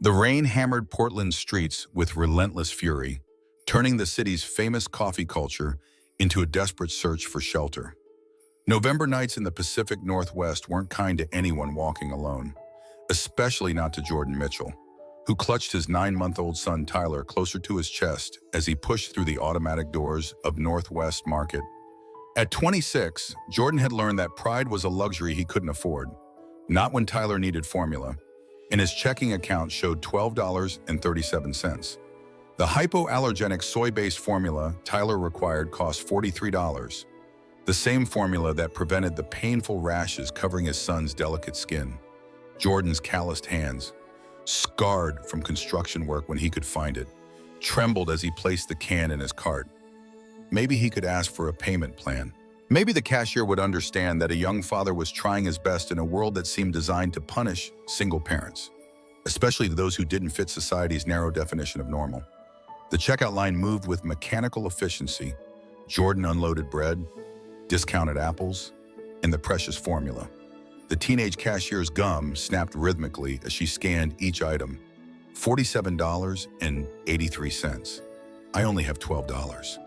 The rain hammered Portland's streets with relentless fury, turning the city's famous coffee culture into a desperate search for shelter. November nights in the Pacific Northwest weren't kind to anyone walking alone, especially not to Jordan Mitchell, who clutched his 9-month-old son Tyler closer to his chest as he pushed through the automatic doors of Northwest Market. At 26, Jordan had learned that pride was a luxury he couldn't afford, not when Tyler needed formula, and his checking account showed $12.37. The hypoallergenic soy-based formula Tyler required cost $43, the same formula that prevented the painful rashes covering his son's delicate skin. Jordan's calloused hands, scarred from construction work when he could find it, trembled as he placed the can in his cart. Maybe he could ask for a payment plan. Maybe the cashier would understand that a young father was trying his best in a world that seemed designed to punish single parents, especially those who didn't fit society's narrow definition of normal. The checkout line moved with mechanical efficiency. Jordan unloaded bread, discounted apples, and the precious formula. The teenage cashier's gum snapped rhythmically as she scanned each item. $47.83. I only have $12,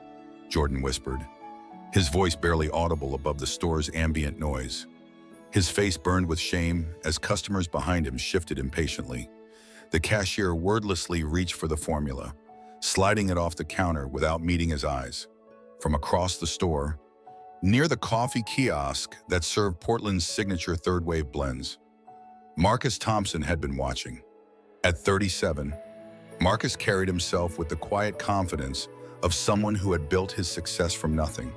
Jordan whispered, his voice barely audible above the store's ambient noise. His face burned with shame as customers behind him shifted impatiently. The cashier wordlessly reached for the formula, sliding it off the counter without meeting his eyes. From across the store, near the coffee kiosk that served Portland's signature third-wave blends, Marcus Thompson had been watching. At 37, Marcus carried himself with the quiet confidence of someone who had built his success from nothing.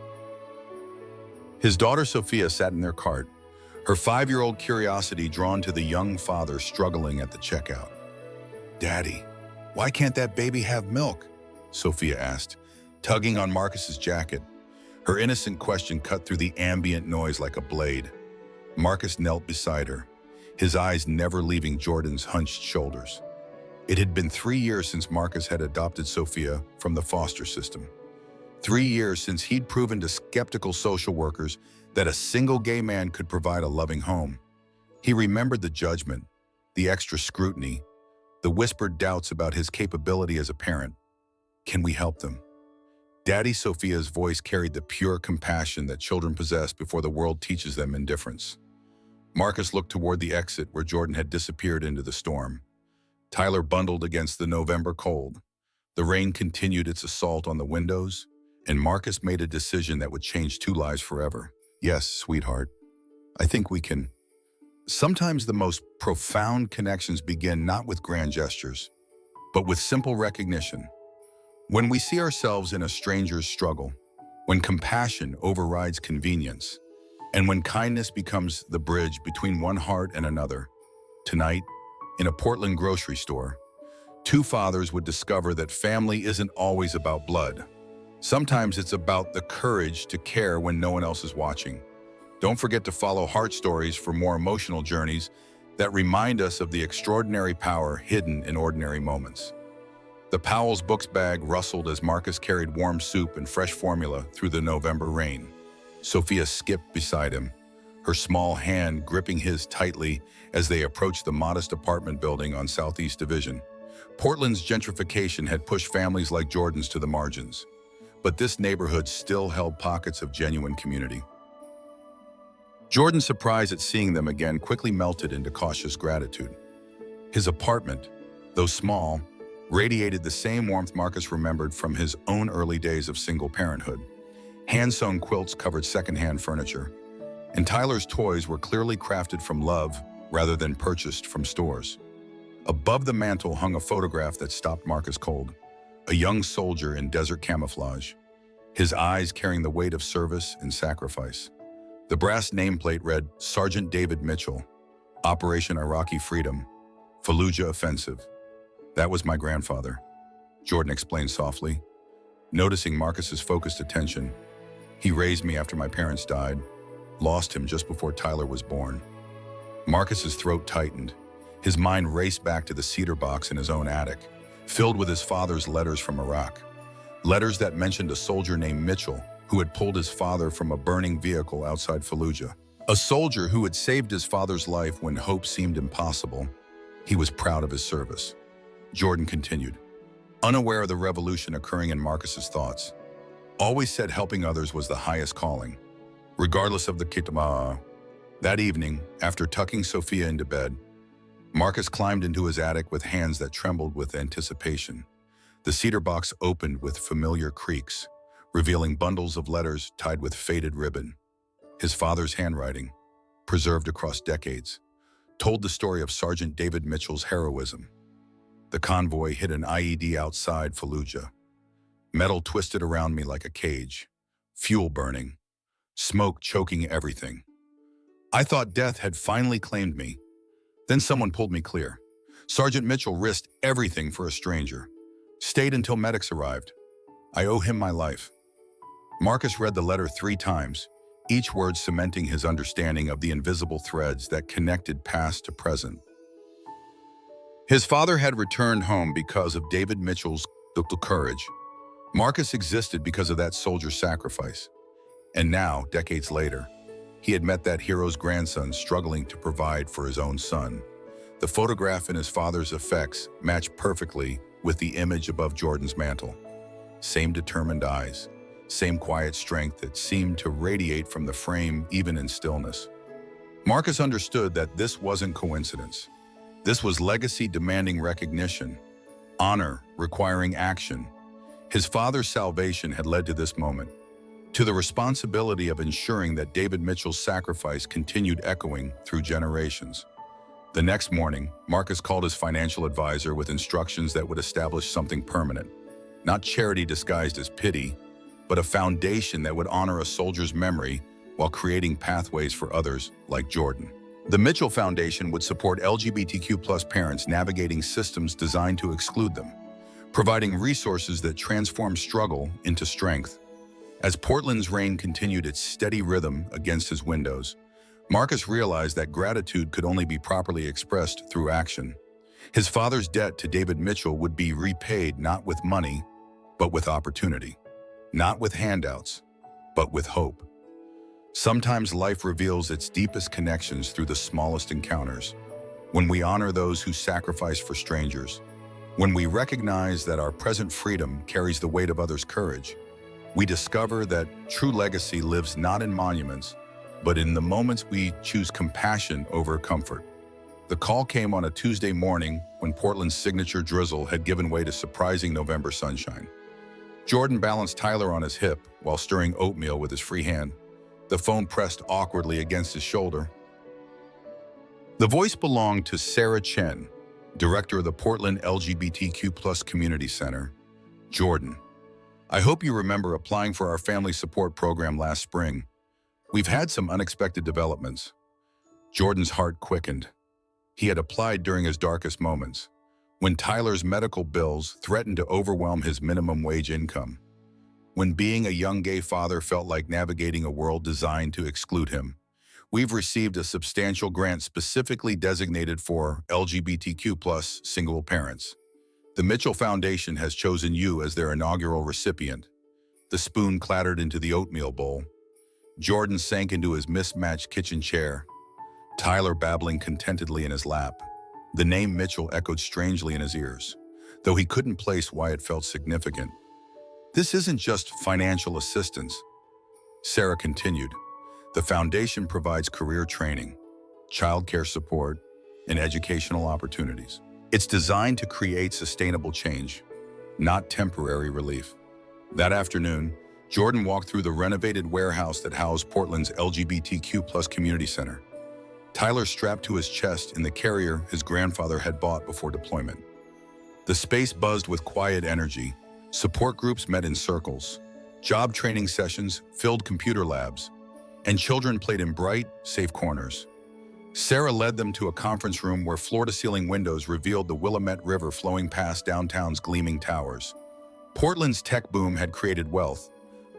His daughter Sophia sat in their cart, her 5-year-old curiosity drawn to the young father struggling at the checkout. "Daddy, why can't that baby have milk?" Sophia asked, tugging on Marcus's jacket. Her innocent question cut through the ambient noise like a blade. Marcus knelt beside her, his eyes never leaving Jordan's hunched shoulders. It had been 3 years since Marcus had adopted Sophia from the foster system. 3 years since he'd proven to skeptical social workers that a single gay man could provide a loving home. He remembered the judgment, the extra scrutiny, the whispered doubts about his capability as a parent. Can we help them? Daddy Sophia's voice carried the pure compassion that children possess before the world teaches them indifference. Marcus looked toward the exit where Jordan had disappeared into the storm. Tyler bundled against the November cold. The rain continued its assault on the windows, and Marcus made a decision that would change 2 lives forever. "Yes, sweetheart, I think we can." Sometimes the most profound connections begin not with grand gestures, but with simple recognition. When we see ourselves in a stranger's struggle, when compassion overrides convenience, and when kindness becomes the bridge between one heart and another. Tonight, in a Portland grocery store, 2 fathers would discover that family isn't always about blood. Sometimes it's about the courage to care when no one else is watching. Don't forget to follow Heart Stories for more emotional journeys that remind us of the extraordinary power hidden in ordinary moments. The Powell's Books bag rustled as Marcus carried warm soup and fresh formula through the November rain. Sophia skipped beside him, her small hand gripping his tightly as they approached the modest apartment building on Southeast Division. Portland's gentrification had pushed families like Jordan's to the margins, but this neighborhood still held pockets of genuine community. Jordan's surprise at seeing them again quickly melted into cautious gratitude. His apartment, though small, radiated the same warmth Marcus remembered from his own early days of single parenthood. Hand-sewn quilts covered secondhand furniture, and Tyler's toys were clearly crafted from love rather than purchased from stores. Above the mantel hung a photograph that stopped Marcus cold. A young soldier in desert camouflage, his eyes carrying the weight of service and sacrifice. The brass nameplate read, "Sergeant David Mitchell, Operation Iraqi Freedom, Fallujah Offensive." "That was my grandfather," Jordan explained softly. Noticing Marcus's focused attention, "He raised me after my parents died, lost him just before Tyler was born." Marcus's throat tightened. His mind raced back to the cedar box in his own attic, filled with his father's letters from Iraq. Letters that mentioned a soldier named Mitchell who had pulled his father from a burning vehicle outside Fallujah. A soldier who had saved his father's life when hope seemed impossible. He was proud of his service. Jordan continued, unaware of the revolution occurring in Marcus's thoughts. Always said helping others was the highest calling, regardless of the kitama. That evening, after tucking Sophia into bed, Marcus climbed into his attic with hands that trembled with anticipation. The cedar box opened with familiar creaks, revealing bundles of letters tied with faded ribbon. His father's handwriting, preserved across decades, told the story of Sergeant David Mitchell's heroism. The convoy hit an IED outside Fallujah. Metal twisted around me like a cage, fuel burning, smoke choking everything. I thought death had finally claimed me. Then someone pulled me clear. Sergeant Mitchell risked everything for a stranger. Stayed until medics arrived. I owe him my life. Marcus read the letter 3 times, each word cementing his understanding of the invisible threads that connected past to present. His father had returned home because of David Mitchell's courage. Marcus existed because of that soldier's sacrifice. And now, decades later, he had met that hero's grandson struggling to provide for his own son. The photograph in his father's effects matched perfectly with the image above Jordan's mantle. Same determined eyes, same quiet strength that seemed to radiate from the frame even in stillness. Marcus understood that this wasn't coincidence. This was legacy demanding recognition, honor requiring action. His father's salvation had led to this moment, to the responsibility of ensuring that David Mitchell's sacrifice continued echoing through generations. The next morning, Marcus called his financial advisor with instructions that would establish something permanent. Not charity disguised as pity, but a foundation that would honor a soldier's memory while creating pathways for others like Jordan. The Mitchell Foundation would support LGBTQ+ parents navigating systems designed to exclude them, providing resources that transform struggle into strength. As Portland's rain continued its steady rhythm against his windows, Marcus realized that gratitude could only be properly expressed through action. His father's debt to David Mitchell would be repaid not with money, but with opportunity. Not with handouts, but with hope. Sometimes life reveals its deepest connections through the smallest encounters. When we honor those who sacrifice for strangers, when we recognize that our present freedom carries the weight of others' courage, we discover that true legacy lives not in monuments, but in the moments we choose compassion over comfort. The call came on a Tuesday morning when Portland's signature drizzle had given way to surprising November sunshine. Jordan balanced Tyler on his hip while stirring oatmeal with his free hand. The phone pressed awkwardly against his shoulder. The voice belonged to Sarah Chen, director of the Portland LGBTQ+ Community Center. Jordan, I hope you remember applying for our family support program last spring. We've had some unexpected developments. Jordan's heart quickened. He had applied during his darkest moments, when Tyler's medical bills threatened to overwhelm his minimum wage income, when being a young gay father felt like navigating a world designed to exclude him. We've received a substantial grant specifically designated for LGBTQ+ single parents. The Mitchell Foundation has chosen you as their inaugural recipient. The spoon clattered into the oatmeal bowl. Jordan sank into his mismatched kitchen chair, Tyler babbling contentedly in his lap. The name Mitchell echoed strangely in his ears, though he couldn't place why it felt significant. This isn't just financial assistance, Sarah continued. The foundation provides career training, childcare support, and educational opportunities. It's designed to create sustainable change, not temporary relief. That afternoon, Jordan walked through the renovated warehouse that housed Portland's LGBTQ+ community center. Tyler strapped to his chest in the carrier his grandfather had bought before deployment. The space buzzed with quiet energy. Support groups met in circles. Job training sessions filled computer labs, and children played in bright, safe corners. Sarah led them to a conference room where floor-to-ceiling windows revealed the Willamette River flowing past downtown's gleaming towers. Portland's tech boom had created wealth,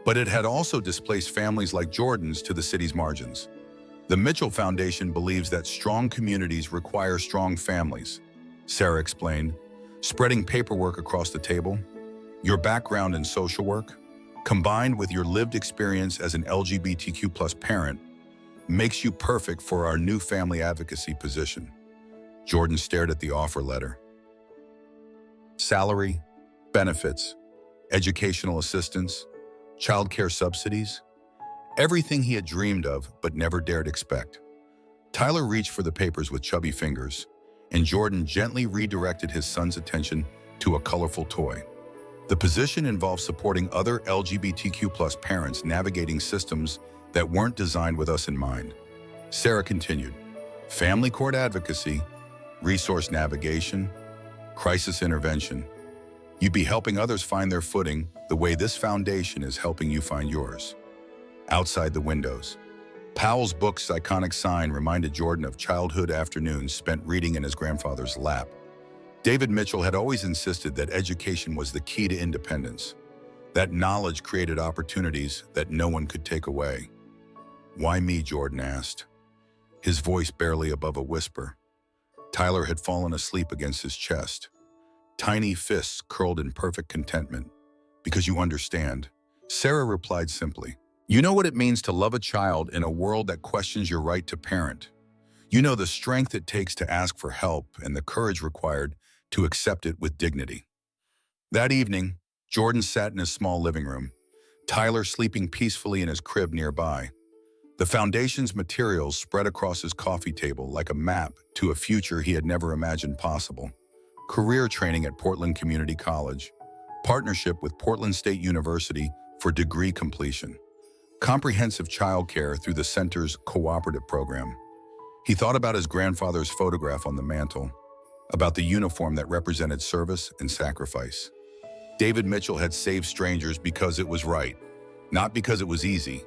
but it had also displaced families like Jordan's to the city's margins. The Mitchell Foundation believes that strong communities require strong families, Sarah explained, spreading paperwork across the table. Your background in social work, combined with your lived experience as an LGBTQ+ parent, makes you perfect for our new family advocacy position. Jordan stared at the offer letter. salary, benefits, educational assistance, childcare subsidies, everything he had dreamed of but never dared expect. Tyler reached for the papers with chubby fingers, and Jordan gently redirected his son's attention to a colorful toy. The position involved supporting other LGBTQ+ parents navigating systems that weren't designed with us in mind. Sarah continued, family court advocacy, resource navigation, crisis intervention. You'd be helping others find their footing the way this foundation is helping you find yours. Outside the windows, Powell's book's iconic sign reminded Jordan of childhood afternoons spent reading in his grandfather's lap. David Mitchell had always insisted that education was the key to independence. That knowledge created opportunities that no one could take away. Why me? Jordan asked, his voice barely above a whisper. Tyler had fallen asleep against his chest, tiny fists curled in perfect contentment. Because you understand, Sarah replied simply. You know what it means to love a child in a world that questions your right to parent. You know the strength it takes to ask for help and the courage required to accept it with dignity. That evening, Jordan sat in his small living room, Tyler sleeping peacefully in his crib nearby. The foundation's materials spread across his coffee table like a map to a future he had never imagined possible. Career training at Portland Community College, partnership with Portland State University for degree completion, comprehensive childcare through the center's cooperative program. He thought about his grandfather's photograph on the mantle, about the uniform that represented service and sacrifice. David Mitchell had saved strangers because it was right, not because it was easy.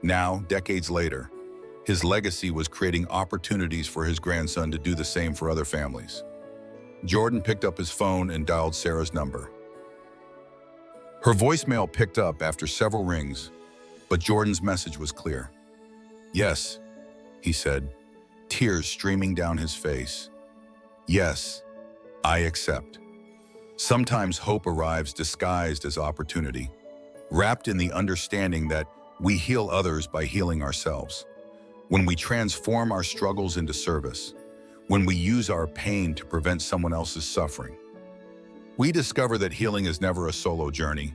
Now, decades later, his legacy was creating opportunities for his grandson to do the same for other families. Jordan picked up his phone and dialed Sarah's number. Her voicemail picked up after several rings, but Jordan's message was clear. Yes, he said, tears streaming down his face. Yes, I accept. Sometimes hope arrives disguised as opportunity, wrapped in the understanding that we heal others by healing ourselves. When we transform our struggles into service, when we use our pain to prevent someone else's suffering, we discover that healing is never a solo journey.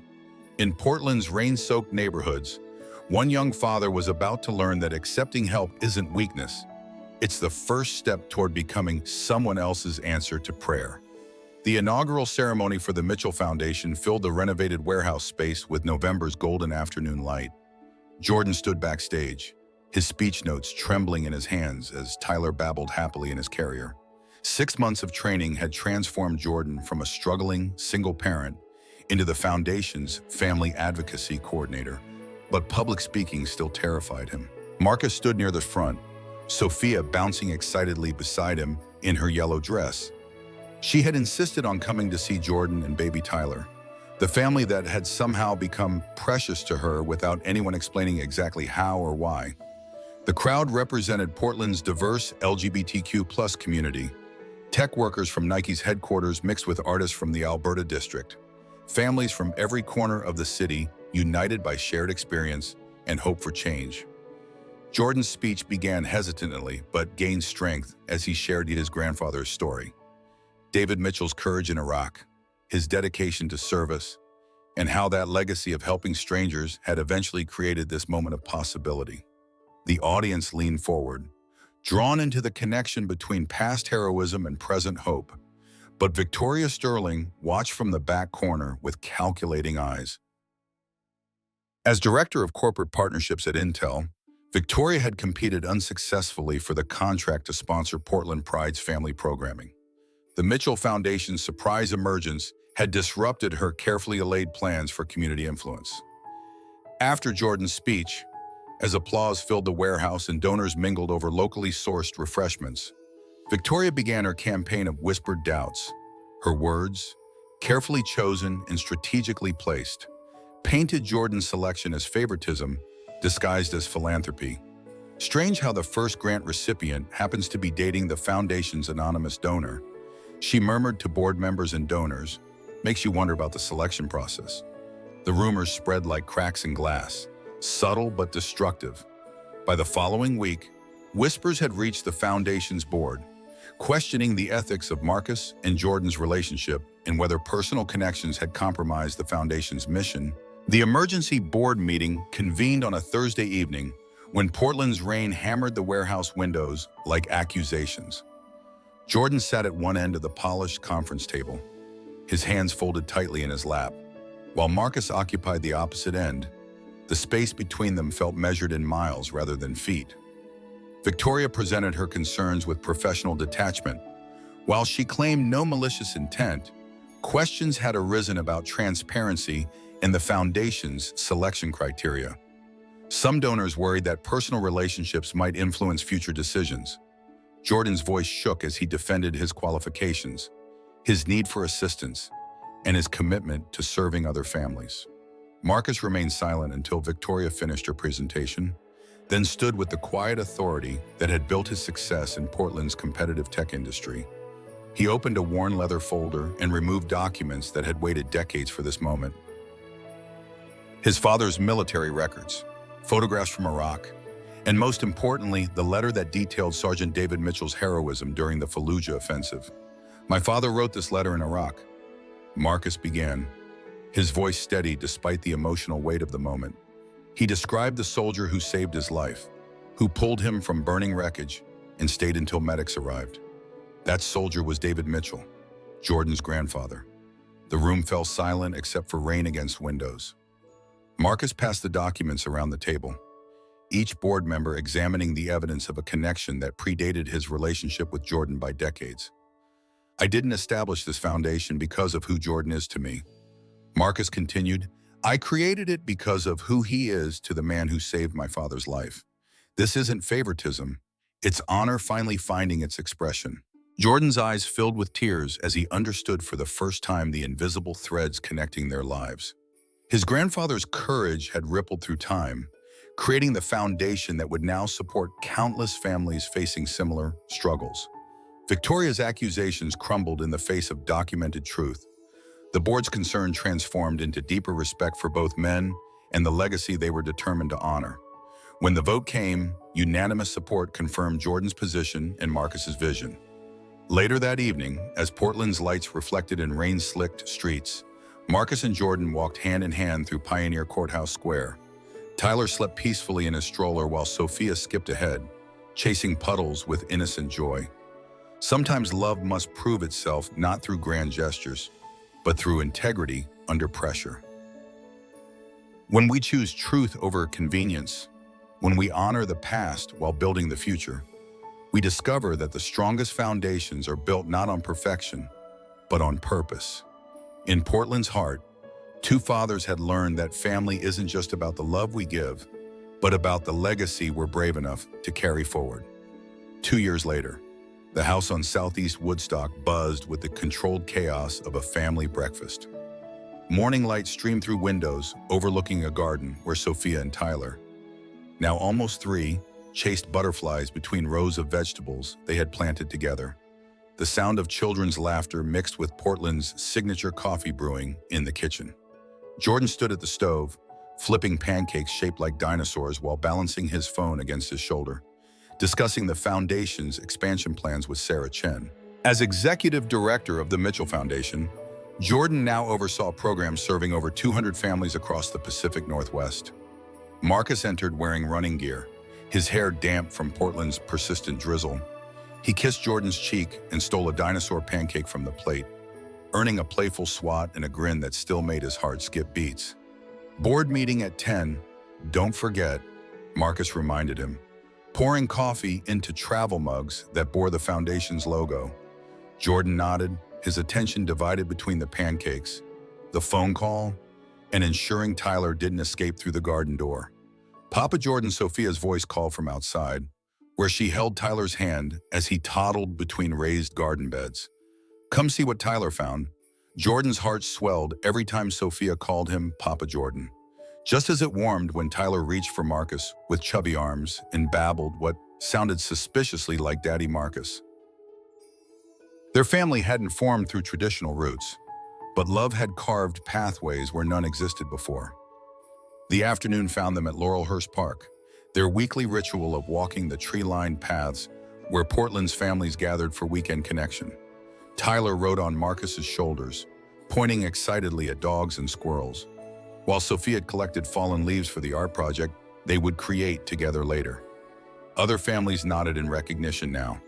In Portland's rain-soaked neighborhoods, one young father was about to learn that accepting help isn't weakness. It's the first step toward becoming someone else's answer to prayer. The inaugural ceremony for the Mitchell Foundation filled the renovated warehouse space with November's golden afternoon light. Jordan stood backstage, his speech notes trembling in his hands as Tyler babbled happily in his carrier. 6 months of training had transformed Jordan from a struggling single parent into the foundation's family advocacy coordinator, but public speaking still terrified him. Marcus stood near the front, Sophia bouncing excitedly beside him in her yellow dress. She had insisted on coming to see Jordan and baby Tyler, the family that had somehow become precious to her without anyone explaining exactly how or why. The crowd represented Portland's diverse LGBTQ+ community, tech workers from Nike's headquarters mixed with artists from the Alberta district, families from every corner of the city united by shared experience and hope for change. Jordan's speech began hesitantly but gained strength as he shared his grandfather's story. David Mitchell's courage in Iraq, his dedication to service, and how that legacy of helping strangers had eventually created this moment of possibility. The audience leaned forward, drawn into the connection between past heroism and present hope. But Victoria Sterling watched from the back corner with calculating eyes. As director of corporate partnerships at Intel, Victoria had competed unsuccessfully for the contract to sponsor Portland Pride's family programming. The Mitchell Foundation's surprise emergence had disrupted her carefully laid plans for community influence. After Jordan's speech, as applause filled the warehouse and donors mingled over locally sourced refreshments, Victoria began her campaign of whispered doubts. Her words, carefully chosen and strategically placed, painted Jordan's selection as favoritism disguised as philanthropy. Strange how the first grant recipient happens to be dating the foundation's anonymous donor, she murmured to board members and donors. Makes you wonder about the selection process. The rumors spread like cracks in glass, subtle but destructive. By the following week, whispers had reached the foundation's board, questioning the ethics of Marcus and Jordan's relationship and whether personal connections had compromised the foundation's mission. The emergency board meeting convened on a Thursday evening when Portland's rain hammered the warehouse windows like accusations. Jordan sat at one end of the polished conference table, his hands folded tightly in his lap, while Marcus occupied the opposite end. The space between them felt measured in miles rather than feet. Victoria presented her concerns with professional detachment. While she claimed no malicious intent, questions had arisen about transparency and the foundation's selection criteria. Some donors worried that personal relationships might influence future decisions. Jordan's voice shook as he defended his qualifications, his need for assistance, and his commitment to serving other families. Marcus remained silent until Victoria finished her presentation, then stood with the quiet authority that had built his success in Portland's competitive tech industry. He opened a worn leather folder and removed documents that had waited decades for this moment. His father's military records, photographs from Iraq, and most importantly, the letter that detailed Sergeant David Mitchell's heroism during the Fallujah offensive. "My father wrote this letter in Iraq," Marcus began, his voice steady despite the emotional weight of the moment. He described the soldier who saved his life, who pulled him from burning wreckage and stayed until medics arrived. That soldier was David Mitchell, Jordan's grandfather. The room fell silent except for rain against windows. Marcus passed the documents around the table, each board member examining the evidence of a connection that predated his relationship with Jordan by decades. "I didn't establish this foundation because of who Jordan is to me," Marcus continued. "I created it because of who he is to the man who saved my father's life. This isn't favoritism. It's honor finally finding its expression." Jordan's eyes filled with tears as he understood for the first time the invisible threads connecting their lives. His grandfather's courage had rippled through time, creating the foundation that would now support countless families facing similar struggles. Victoria's accusations crumbled in the face of documented truth. The board's concern transformed into deeper respect for both men and the legacy they were determined to honor. When the vote came, unanimous support confirmed Jordan's position and Marcus's vision. Later that evening, as Portland's lights reflected in rain-slicked streets, Marcus and Jordan walked hand in hand through Pioneer Courthouse Square. Tyler slept peacefully in his stroller while Sophia skipped ahead, chasing puddles with innocent joy. Sometimes love must prove itself not through grand gestures, but through integrity under pressure. When we choose truth over convenience, when we honor the past while building the future, we discover that the strongest foundations are built not on perfection, but on purpose. In Portland's heart, two fathers had learned that family isn't just about the love we give, but about the legacy we're brave enough to carry forward. 2 years later, the house on Southeast Woodstock buzzed with the controlled chaos of a family breakfast. Morning light streamed through windows, overlooking a garden where Sophia and Tyler, now almost 3, chased butterflies between rows of vegetables they had planted together. The sound of children's laughter mixed with Portland's signature coffee brewing in the kitchen. Jordan stood at the stove, flipping pancakes shaped like dinosaurs while balancing his phone against his shoulder, discussing the foundation's expansion plans with Sarah Chen. As executive director of the Mitchell Foundation, Jordan now oversaw programs serving over 200 families across the Pacific Northwest. Marcus entered wearing running gear, his hair damp from Portland's persistent drizzle. He kissed Jordan's cheek and stole a dinosaur pancake from the plate, earning a playful swat and a grin that still made his heart skip beats. "Board meeting at 10, don't forget," Marcus reminded him, pouring coffee into travel mugs that bore the foundation's logo. Jordan nodded, his attention divided between the pancakes, the phone call, and ensuring Tyler didn't escape through the garden door. Papa Jordan Sophia's voice called from outside, where she held Tyler's hand as he toddled between raised garden beds. "Come see what Tyler found." Jordan's heart swelled every time Sophia called him Papa Jordan, just as it warmed when Tyler reached for Marcus with chubby arms and babbled what sounded suspiciously like Daddy Marcus. Their family hadn't formed through traditional roots, but love had carved pathways where none existed before. The afternoon found them at Laurelhurst Park, their weekly ritual of walking the tree-lined paths where Portland's families gathered for weekend connection. Tyler rode on Marcus's shoulders, pointing excitedly at dogs and squirrels. While Sophia collected fallen leaves for the art project they would create together later. Other families nodded in recognition now.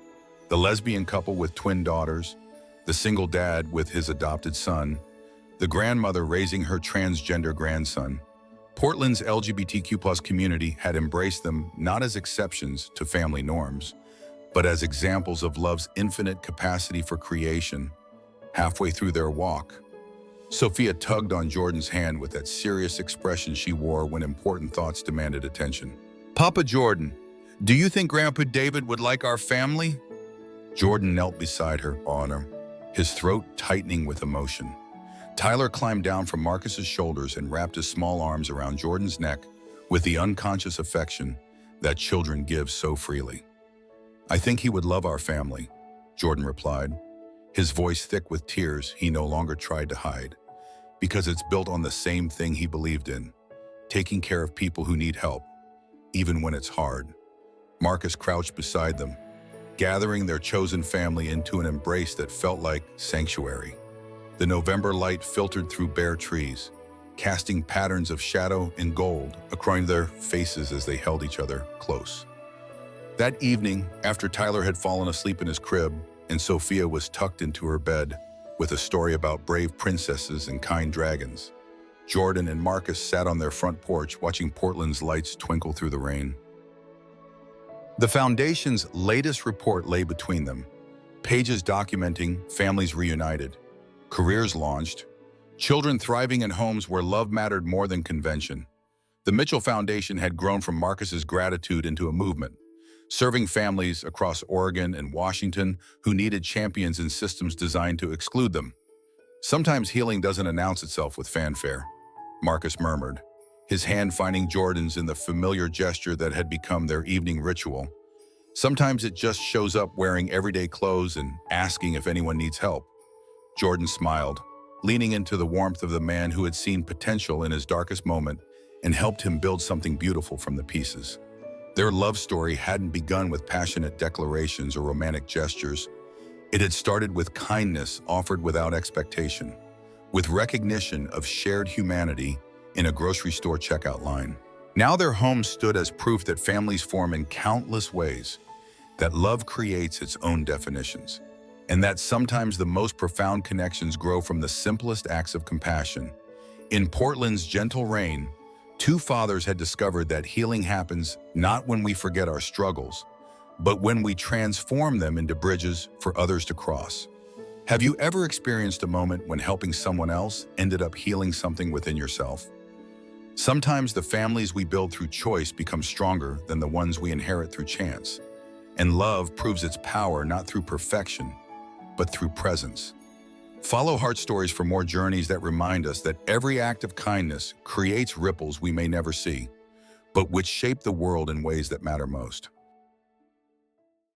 The lesbian couple with twin daughters, the single dad with his adopted son, the grandmother raising her transgender grandson. Portland's LGBTQ+ community had embraced them not as exceptions to family norms, but as examples of love's infinite capacity for creation. Halfway through their walk, Sophia tugged on Jordan's hand with that serious expression she wore when important thoughts demanded attention. "Papa Jordan, do you think Grandpa David would like our family?" Jordan knelt beside her, his throat tightening with emotion. Tyler climbed down from Marcus's shoulders and wrapped his small arms around Jordan's neck with the unconscious affection that children give so freely. "I think he would love our family," Jordan replied, his voice thick with tears he no longer tried to hide, "because it's built on the same thing he believed in, taking care of people who need help, even when it's hard." Marcus crouched beside them, gathering their chosen family into an embrace that felt like sanctuary. The November light filtered through bare trees, casting patterns of shadow and gold across their faces as they held each other close. That evening, after Tyler had fallen asleep in his crib and Sophia was tucked into her bed with a story about brave princesses and kind dragons, Jordan and Marcus sat on their front porch watching Portland's lights twinkle through the rain. The Foundation's latest report lay between them, pages documenting families reunited, careers launched, children thriving in homes where love mattered more than convention. The Mitchell Foundation had grown from Marcus's gratitude into a movement, serving families across Oregon and Washington who needed champions in systems designed to exclude them. "Sometimes healing doesn't announce itself with fanfare," Marcus murmured, his hand finding Jordan's in the familiar gesture that had become their evening ritual. "Sometimes it just shows up wearing everyday clothes and asking if anyone needs help." Jordan smiled, leaning into the warmth of the man who had seen potential in his darkest moment and helped him build something beautiful from the pieces. Their love story hadn't begun with passionate declarations or romantic gestures. It had started with kindness offered without expectation, with recognition of shared humanity in a grocery store checkout line. Now their home stood as proof that families form in countless ways, that love creates its own definitions, and that sometimes the most profound connections grow from the simplest acts of compassion. In Portland's gentle rain, two fathers had discovered that healing happens not when we forget our struggles, but when we transform them into bridges for others to cross. Have you ever experienced a moment when helping someone else ended up healing something within yourself? Sometimes the families we build through choice become stronger than the ones we inherit through chance. And love proves its power not through perfection, but through presence. Follow Heart Stories for more journeys that remind us that every act of kindness creates ripples we may never see, but which shape the world in ways that matter most.